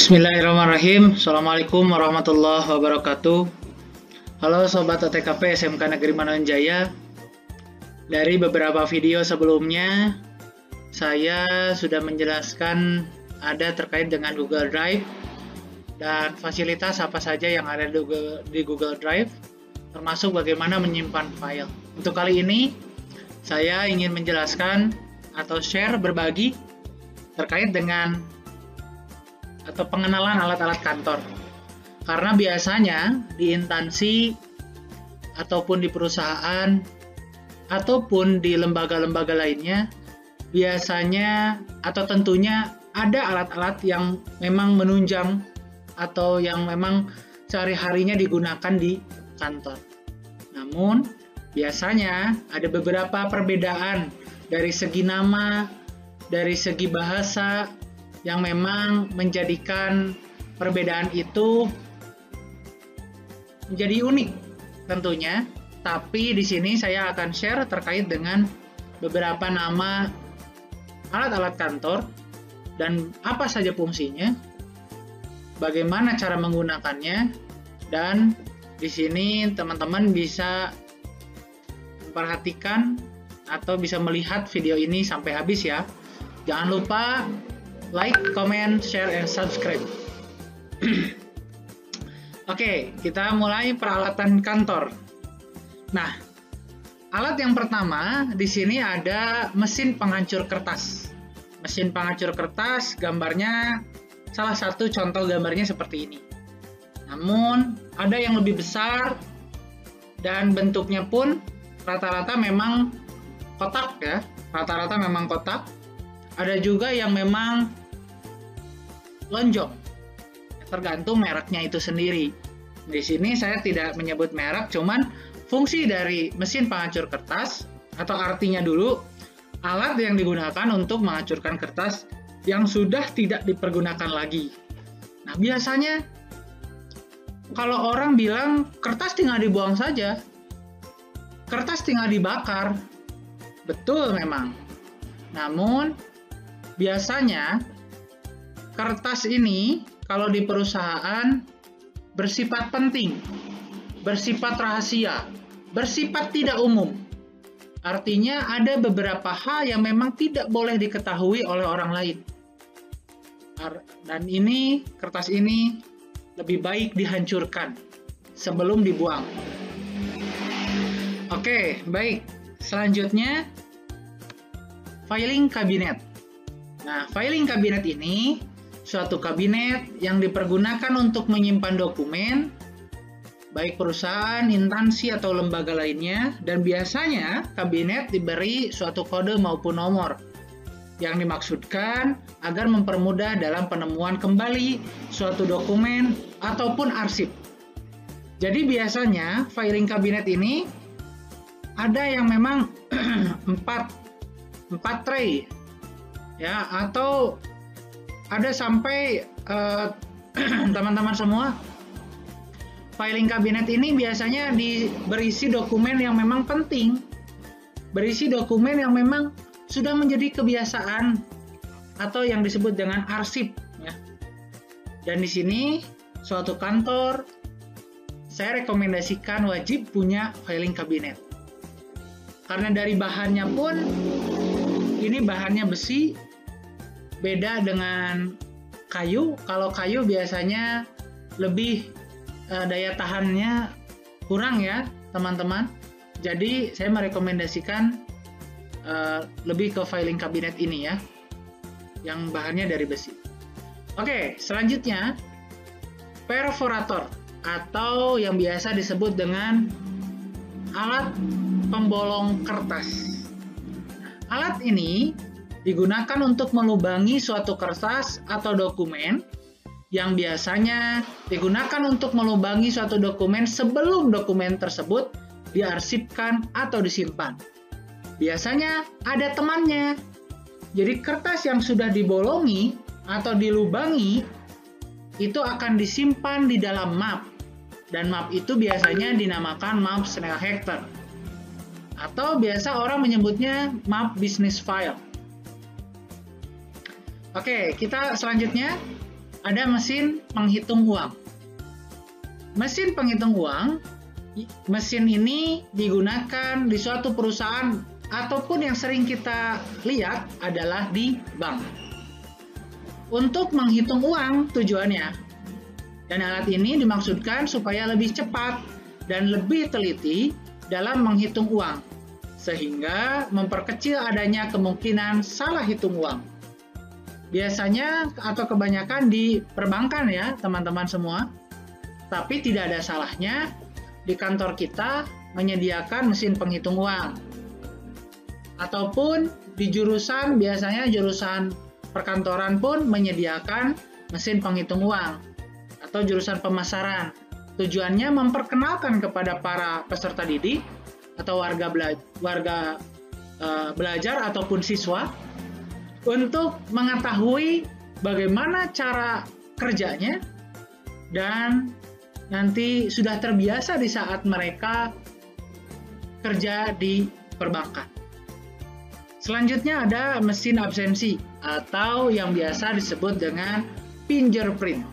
Bismillahirrahmanirrahim. Assalamualaikum warahmatullahi wabarakatuh. Halo Sobat OTKP SMK Negeri Manonjaya. Dari beberapa video sebelumnya, saya sudah menjelaskan ada terkait dengan Google Drive dan fasilitas apa saja yang ada di Google Drive, termasuk bagaimana menyimpan file. Untuk kali ini, saya ingin menjelaskan atau berbagi terkait dengan atau pengenalan alat-alat kantor. Karena biasanya di instansi ataupun di perusahaan ataupun di lembaga-lembaga lainnya biasanya atau tentunya ada alat-alat yang memang menunjang atau yang memang sehari-harinya digunakan di kantor. Namun biasanya ada beberapa perbedaan dari segi nama, dari segi bahasa, yang memang menjadikan perbedaan itu menjadi unik tentunya. Tapi di sini saya akan share terkait dengan beberapa nama alat-alat kantor dan apa saja fungsinya, bagaimana cara menggunakannya, dan di sini teman-teman bisa memperhatikan atau bisa melihat video ini sampai habis ya. Jangan lupa like, comment, share, and subscribe. Oke, kita mulai peralatan kantor. Nah, alat yang pertama di sini ada mesin penghancur kertas. Mesin penghancur kertas, gambarnya salah satu contoh gambarnya seperti ini. Namun, ada yang lebih besar dan bentuknya pun rata-rata memang kotak ya. Rata-rata memang kotak. Ada juga yang memang lonjong, tergantung mereknya itu sendiri. Di sini saya tidak menyebut merek, cuman fungsi dari mesin penghancur kertas atau artinya dulu alat yang digunakan untuk menghancurkan kertas yang sudah tidak dipergunakan lagi. Nah, biasanya kalau orang bilang kertas tinggal dibuang saja, kertas tinggal dibakar, betul memang. Namun biasanya kertas ini kalau di perusahaan bersifat penting, bersifat rahasia, bersifat tidak umum. Artinya ada beberapa hal yang memang tidak boleh diketahui oleh orang lain. Dan ini, kertas ini lebih baik dihancurkan sebelum dibuang. Oke, baik. Selanjutnya, filing cabinet. Nah, filing cabinet ini suatu kabinet yang dipergunakan untuk menyimpan dokumen, baik perusahaan, instansi, atau lembaga lainnya, dan biasanya kabinet diberi suatu kode maupun nomor yang dimaksudkan agar mempermudah dalam penemuan kembali suatu dokumen ataupun arsip. Jadi biasanya filing cabinet ini ada yang memang 4 tray ya, atau ada sampai teman-teman semua, filing cabinet ini biasanya berisi dokumen yang memang penting, berisi dokumen yang memang sudah menjadi kebiasaan atau yang disebut dengan arsip ya. Dan di sini suatu kantor saya rekomendasikan wajib punya filing cabinet. Karena dari bahannya pun ini bahannya besi, beda dengan kayu. Kalau kayu biasanya lebih daya tahannya kurang ya teman-teman. Jadi saya merekomendasikan lebih ke filing cabinet ini ya, yang bahannya dari besi. Oke, selanjutnya perforator atau yang biasa disebut dengan alat pembolong kertas. Alat ini digunakan untuk melubangi suatu kertas atau dokumen yang biasanya digunakan untuk melubangi suatu dokumen sebelum dokumen tersebut diarsipkan atau disimpan. Biasanya ada temannya. Jadi kertas yang sudah dibolongi atau dilubangi itu akan disimpan di dalam map. Dan map itu biasanya dinamakan map Snellhecter. Atau biasa orang menyebutnya map business file. Oke, kita selanjutnya ada mesin penghitung uang. Mesin penghitung uang, mesin ini digunakan di suatu perusahaan ataupun yang sering kita lihat adalah di bank. Untuk menghitung uang tujuannya. Dan alat ini dimaksudkan supaya lebih cepat dan lebih teliti dalam menghitung uang, sehingga memperkecil adanya kemungkinan salah hitung uang. Biasanya atau kebanyakan di perbankan ya teman-teman semua. Tapi tidak ada salahnya di kantor kita menyediakan mesin penghitung uang. Ataupun di jurusan, biasanya jurusan perkantoran pun menyediakan mesin penghitung uang. Atau jurusan pemasaran. Tujuannya memperkenalkan kepada para peserta didik atau warga belajar ataupun siswa untuk mengetahui bagaimana cara kerjanya dan nanti sudah terbiasa di saat mereka kerja di perbankan. Selanjutnya ada mesin absensi atau yang biasa disebut dengan fingerprint.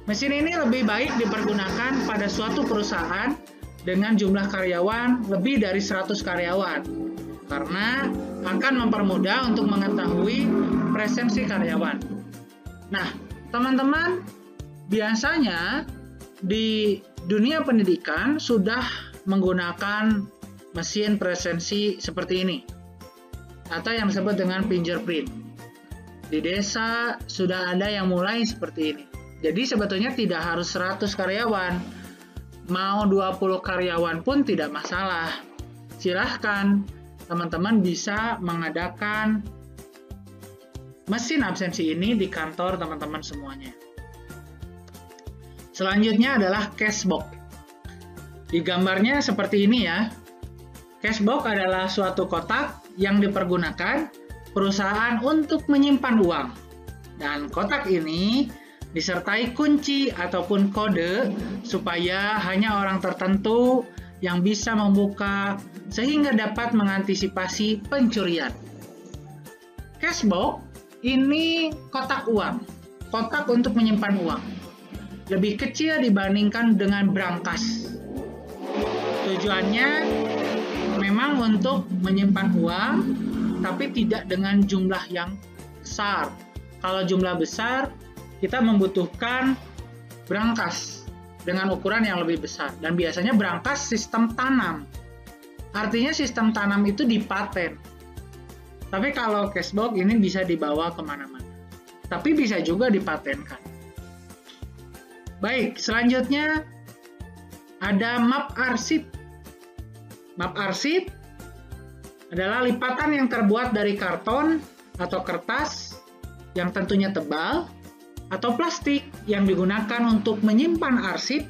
Mesin ini lebih baik dipergunakan pada suatu perusahaan dengan jumlah karyawan lebih dari 100 karyawan karena akan mempermudah untuk mengetahui presensi karyawan. Nah, teman-teman, biasanya di dunia pendidikan sudah menggunakan mesin presensi seperti ini atau yang disebut dengan fingerprint. Di desa sudah ada yang mulai seperti ini. Jadi sebetulnya tidak harus 100 karyawan. Mau 20 karyawan pun tidak masalah. Silahkan teman-teman bisa mengadakan mesin absensi ini di kantor teman-teman semuanya. Selanjutnya adalah cashbox. Di gambarnya seperti ini ya. Cashbox adalah suatu kotak yang dipergunakan perusahaan untuk menyimpan uang. Dan kotak ini disertai kunci ataupun kode supaya hanya orang tertentu yang bisa membuka sehingga dapat mengantisipasi pencurian. Cashbox ini kotak uang, kotak untuk menyimpan uang. Lebih kecil dibandingkan dengan brankas. Tujuannya memang untuk menyimpan uang, tapi tidak dengan jumlah yang besar. Kalau jumlah besar, kita membutuhkan brankas dengan ukuran yang lebih besar. Dan biasanya brankas sistem tanam. Artinya sistem tanam itu dipaten. Tapi kalau cashbox ini bisa dibawa kemana-mana. Tapi bisa juga dipatenkan. Baik, selanjutnya ada map arsip. Map arsip adalah lipatan yang terbuat dari karton atau kertas yang tentunya tebal atau plastik yang digunakan untuk menyimpan arsip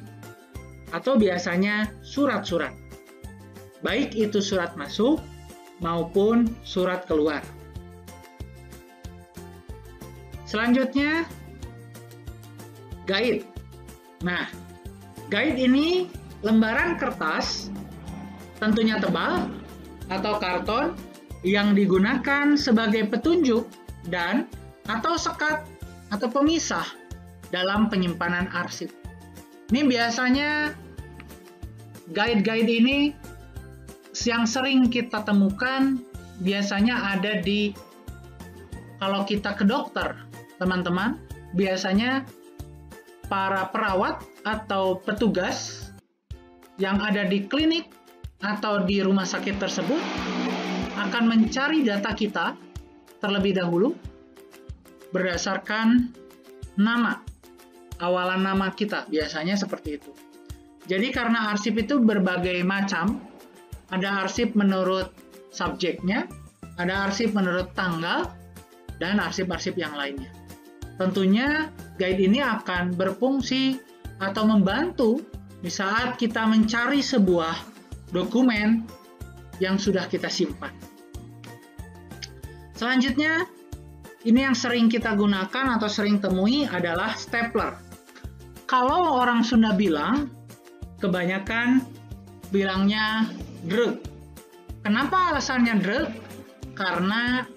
atau biasanya surat-surat. Baik itu surat masuk maupun surat keluar. Selanjutnya, guide. Nah, guide ini lembaran kertas, tentunya tebal, atau karton yang digunakan sebagai petunjuk dan atau sekat atau pemisah dalam penyimpanan arsip. Ini biasanya guide-guide ini yang sering kita temukan biasanya ada di, kalau kita ke dokter, teman-teman, biasanya para perawat atau petugas yang ada di klinik atau di rumah sakit tersebut akan mencari data kita terlebih dahulu berdasarkan nama, awalan nama kita, biasanya seperti itu. Jadi karena arsip itu berbagai macam, ada arsip menurut subjeknya, ada arsip menurut tanggal, dan arsip-arsip yang lainnya. Tentunya guide ini akan berfungsi atau membantu di saat kita mencari sebuah dokumen yang sudah kita simpan. Selanjutnya, ini yang sering kita gunakan atau sering temui adalah stapler. Kalau orang Sunda bilang, kebanyakan bilangnya dreg. Kenapa alasannya dreg? Karena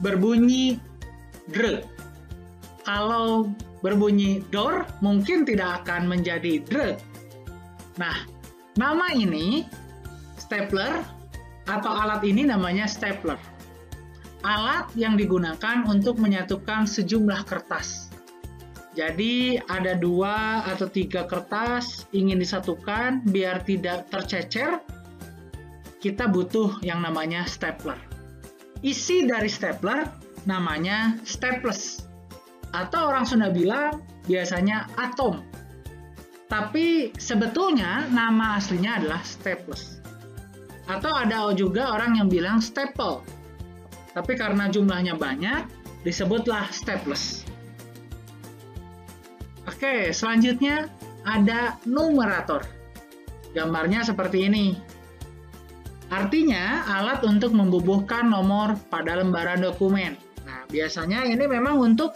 berbunyi dreg. Kalau berbunyi door, mungkin tidak akan menjadi dr. Nah, nama ini stapler atau alat ini namanya stapler. Alat yang digunakan untuk menyatukan sejumlah kertas. Jadi ada 2 atau 3 kertas ingin disatukan biar tidak tercecer, kita butuh yang namanya stapler. Isi dari stapler namanya staples, atau orang Sunda bilang biasanya atom. Tapi sebetulnya nama aslinya adalah staples. Atau ada juga orang yang bilang staple. Tapi karena jumlahnya banyak, disebutlah staples. Oke, selanjutnya ada numerator. Gambarnya seperti ini. Artinya alat untuk membubuhkan nomor pada lembaran dokumen. Nah, biasanya ini memang untuk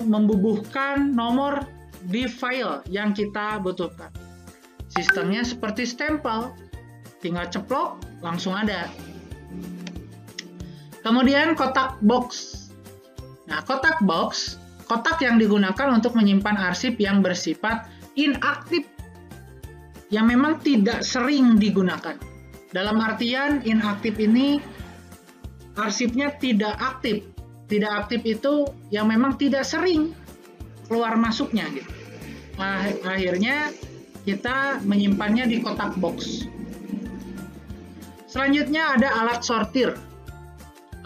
membubuhkan nomor di file yang kita butuhkan. Sistemnya seperti stempel, tinggal ceplok, langsung ada. Kemudian kotak box. Nah, kotak box, kotak yang digunakan untuk menyimpan arsip yang bersifat inaktif, yang memang tidak sering digunakan. Dalam artian inaktif ini, arsipnya tidak aktif. Tidak aktif itu yang memang tidak sering keluar masuknya gitu. Nah, akhirnya kita menyimpannya di kotak box. Selanjutnya ada alat sortir.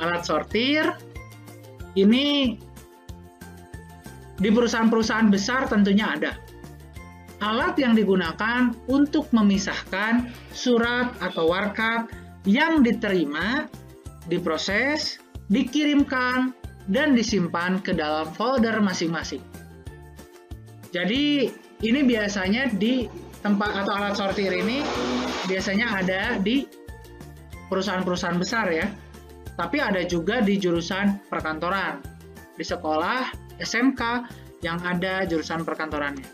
Alat sortir ini di perusahaan-perusahaan besar tentunya ada. Alat yang digunakan untuk memisahkan surat atau warkat yang diterima, diproses, dikirimkan, dan disimpan ke dalam folder masing-masing. Jadi ini biasanya di tempat atau alat sortir ini biasanya ada di perusahaan-perusahaan besar ya. Tapi ada juga di jurusan perkantoran, di sekolah SMK yang ada jurusan perkantorannya.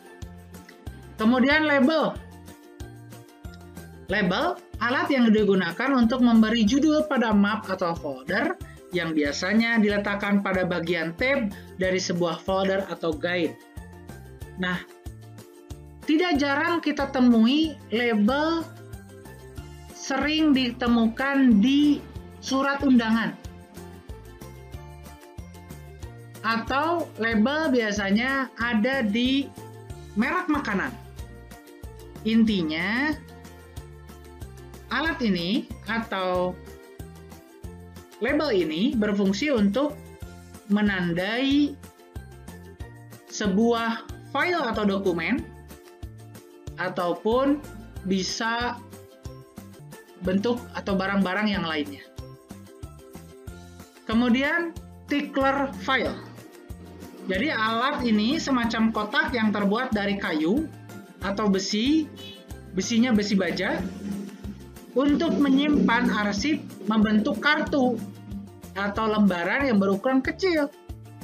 Kemudian label. Label, alat yang digunakan untuk memberi judul pada map atau folder yang biasanya diletakkan pada bagian tab dari sebuah folder atau guide. Nah, tidak jarang kita temui label sering ditemukan di surat undangan. Atau label biasanya ada di merek makanan. Intinya, alat ini atau label ini berfungsi untuk menandai sebuah file atau dokumen, ataupun bisa bentuk atau barang-barang yang lainnya. Kemudian tickler file. Jadi alat ini semacam kotak yang terbuat dari kayu atau besi, besinya besi baja, untuk menyimpan arsip membentuk kartu atau lembaran yang berukuran kecil,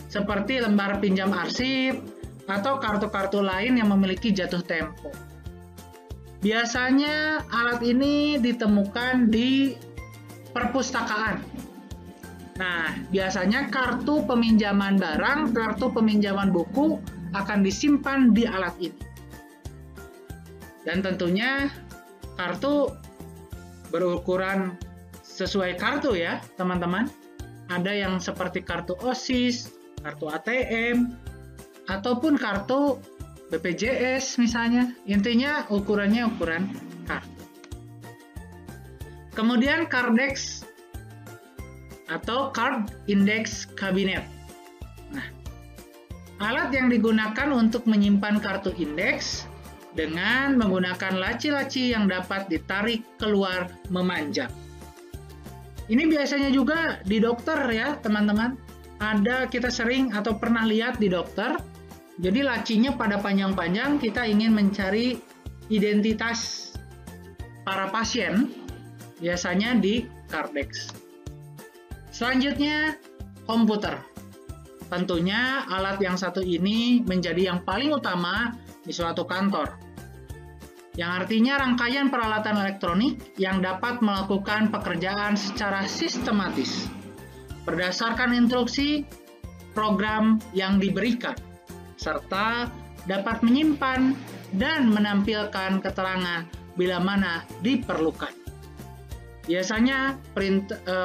seperti lembar pinjam arsip atau kartu-kartu lain yang memiliki jatuh tempo. Biasanya alat ini ditemukan di perpustakaan. Nah, biasanya kartu peminjaman barang, kartu peminjaman buku akan disimpan di alat ini. Dan tentunya kartu berukuran sesuai kartu ya, teman-teman. Ada yang seperti kartu OSIS, kartu ATM, ataupun kartu BPJS misalnya. Intinya ukurannya ukuran kartu. Kemudian Cardex atau Card Index Cabinet. Nah, alat yang digunakan untuk menyimpan kartu indeks dengan menggunakan laci-laci yang dapat ditarik keluar memanjang. Ini biasanya juga di dokter ya, teman-teman. Ada kita sering atau pernah lihat di dokter. Jadi lacinya pada panjang-panjang, kita ingin mencari identitas para pasien, biasanya di Cardex. Selanjutnya, komputer. Tentunya alat yang satu ini menjadi yang paling utama di suatu kantor. Yang artinya rangkaian peralatan elektronik yang dapat melakukan pekerjaan secara sistematis, berdasarkan instruksi program yang diberikan, serta dapat menyimpan dan menampilkan keterangan bila mana diperlukan. Biasanya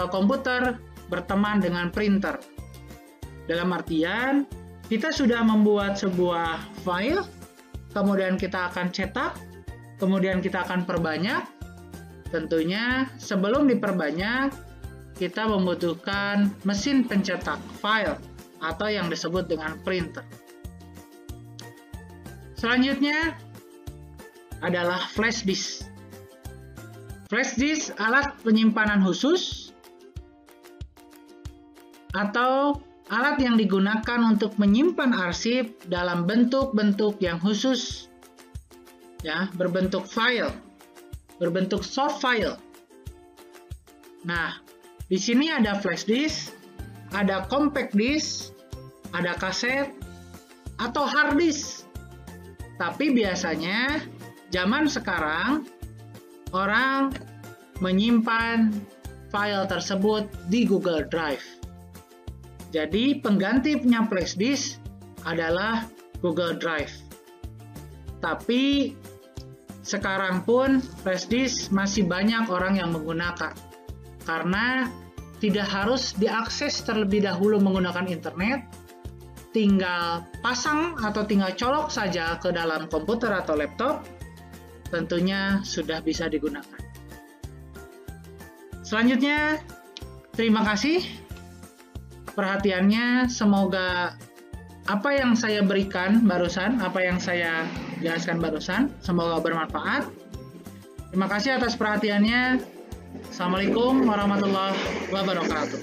komputer berteman dengan printer. Dalam artian, kita sudah membuat sebuah file, kemudian kita akan cetak, kemudian kita akan perbanyak. Tentunya sebelum diperbanyak, kita membutuhkan mesin pencetak file atau yang disebut dengan printer. Selanjutnya adalah flash disk. Flash disk alat penyimpanan khusus atau alat yang digunakan untuk menyimpan arsip dalam bentuk-bentuk yang khusus, ya, berbentuk file, berbentuk soft file. Nah, di sini ada flash disk, ada compact disk, ada kaset, atau hard disk. Tapi biasanya zaman sekarang orang menyimpan file tersebut di Google Drive. Jadi penggantinya flash disk adalah Google Drive. Tapi sekarang pun flash disk masih banyak orang yang menggunakan karena tidak harus diakses terlebih dahulu menggunakan internet, tinggal pasang atau tinggal colok saja ke dalam komputer atau laptop, tentunya sudah bisa digunakan. Selanjutnya, terima kasih perhatiannya. Semoga apa yang saya berikan barusan, apa yang saya jelaskan barusan, semoga bermanfaat. Terima kasih atas perhatiannya. Assalamualaikum warahmatullahi wabarakatuh.